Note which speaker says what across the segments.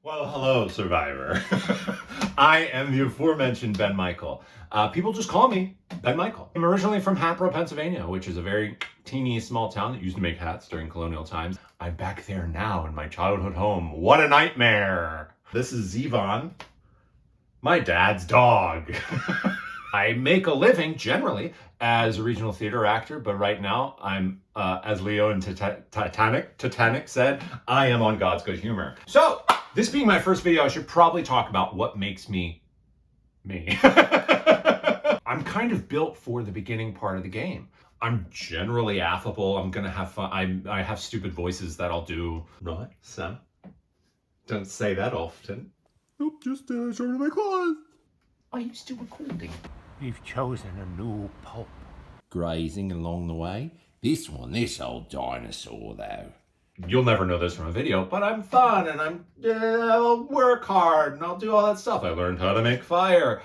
Speaker 1: Well, hello, Survivor. I am the aforementioned Ben Michael. People just call me Ben Michael. I'm originally from Hatboro, Pennsylvania, which is a very teeny small town that used to make hats during colonial times. I'm back there now in my childhood home. What a nightmare! This is Zevon, my dad's dog. I make a living generally as a regional theater actor, but right now I'm, as Leo in Titanic said, I am on God's good humor. So, this being my first video, I should probably talk about what makes me me. I'm kind of built for the beginning part of the game. I'm generally affable. I'm gonna have fun. I have stupid voices that I'll do. Right, Sam? Don't say that often. Nope, just showing my claws. Are you still recording?
Speaker 2: We've chosen a new pope.
Speaker 3: Grazing along the way. This old dinosaur though.
Speaker 1: You'll never know this from a video, but I'm fun and I'll work hard and I'll do all that stuff. I learned how to make fire.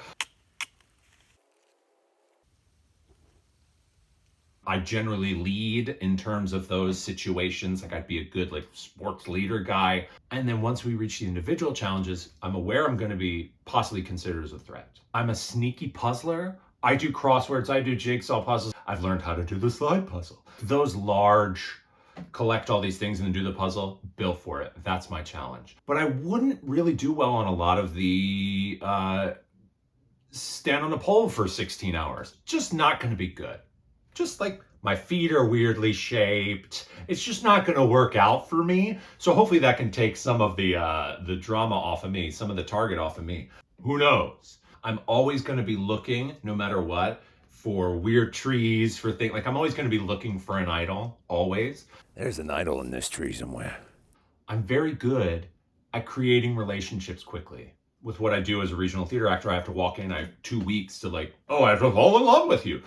Speaker 1: I generally lead in terms of those situations. Like I'd be a good sports leader guy. And then once we reach the individual challenges, I'm aware I'm going to be possibly considered as a threat. I'm a sneaky puzzler. I do crosswords, I do jigsaw puzzles. I've learned how to do the slide puzzle. Those large, collect all these things and then do the puzzle, bill for it. That's my challenge. But I wouldn't really do well on a lot of the stand on a pole for 16 hours. Just not going to be good. Just like my feet are weirdly shaped. It's just not going to work out for me. So hopefully that can take some of the drama off of me, some of the target off of me. Who knows? I'm always going to be looking, no matter what, for weird trees, for things. Like I'm always going to be looking for an idol, always.
Speaker 3: There's an idol in this tree somewhere.
Speaker 1: I'm very good at creating relationships quickly. With what I do as a regional theater actor, I have to walk in, I have 2 weeks to I have to fall in love with you.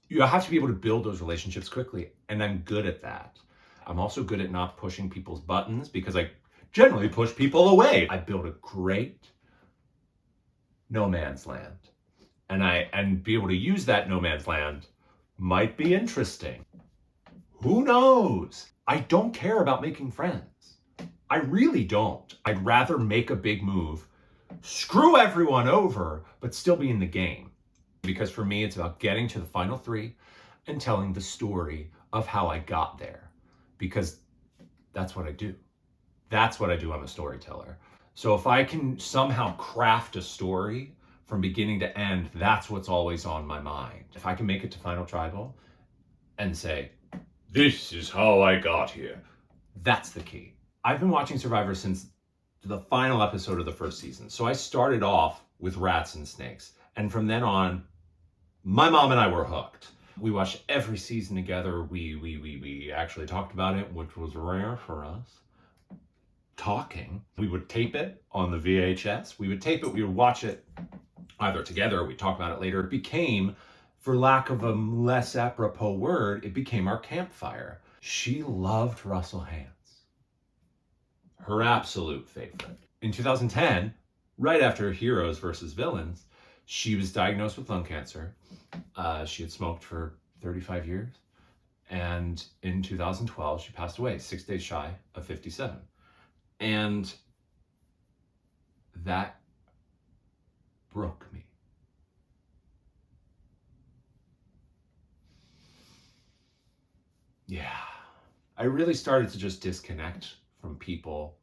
Speaker 1: You have to be able to build those relationships quickly, and I'm good at that. I'm also good at not pushing people's buttons because I generally push people away. I build a great no man's land, and be able to use that no man's land might be interesting. Who knows? I don't care about making friends. I really don't. I'd rather make a big move, screw everyone over, but still be in the game. Because for me, it's about getting to the final 3 and telling the story of how I got there. Because that's what I do. That's what I do. I'm a storyteller. So if I can somehow craft a story from beginning to end, that's what's always on my mind. If I can make it to Final Tribal and say, this is how I got here, that's the key. I've been watching Survivor since the final episode of the first season. So I started off with rats and snakes. And from then on, my mom and I were hooked. We watched every season together. We actually talked about it, which was rare for us. Talking. We would tape it on the VHS. We would tape it, we would watch it either together or we'd talk about it later. It became, for lack of a less apropos word, it became our campfire. She loved Russell Hantz. Her absolute favorite. In 2010, right after Heroes versus Villains, she was diagnosed with lung cancer. She had smoked for 35 years. And in 2012, she passed away, 6 days shy of 57. And that broke me. Yeah. I really started to just disconnect from people,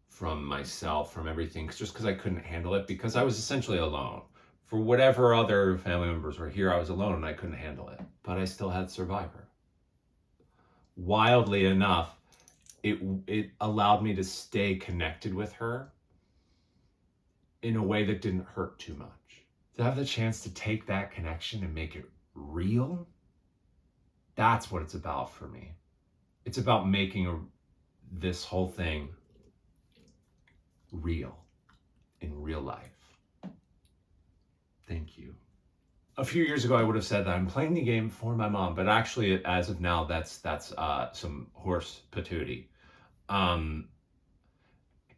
Speaker 1: from myself, from everything, just because I couldn't handle it, because I was essentially alone. For whatever other family members were here, I was alone and I couldn't handle it. But I still had Survivor. Wildly enough, it allowed me to stay connected with her in a way that didn't hurt too much. To have the chance to take that connection and make it real, that's what it's about for me. It's about making this whole thing real, in real life. Thank you. A few years ago, I would have said that I'm playing the game for my mom, but actually, as of now, that's some horse patootie.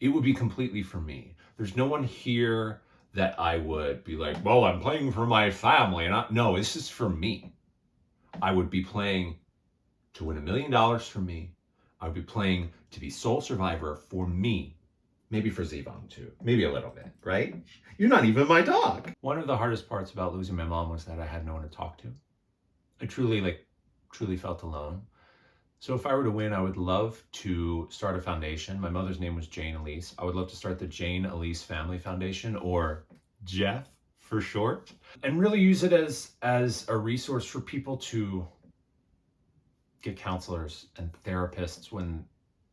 Speaker 1: It would be completely for me. There's no one here that I would be like, well, I'm playing for my family. No, this is for me. I would be playing to win $1 million for me. I would be playing to be sole survivor for me. Maybe for Zevon too. Maybe a little bit, right? You're not even my dog. One of the hardest parts about losing my mom was that I had no one to talk to. I truly felt alone. So if I were to win, I would love to start a foundation. My mother's name was Jane Elise. I would love to start the Jane Elise Family Foundation, or Jeff for short, and really use it as a resource for people to get counselors and therapists when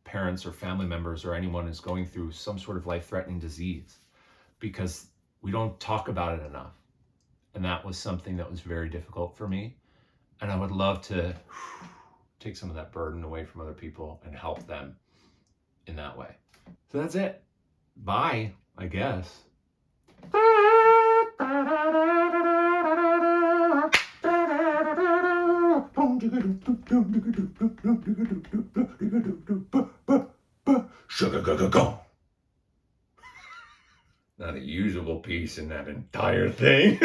Speaker 1: parents or family members or anyone is going through some sort of life-threatening disease, because we don't talk about it enough. And that was something that was very difficult for me. And I would love to take some of that burden away from other people and help them in that way. So that's it. Bye, I guess. Not a usable piece in that entire thing.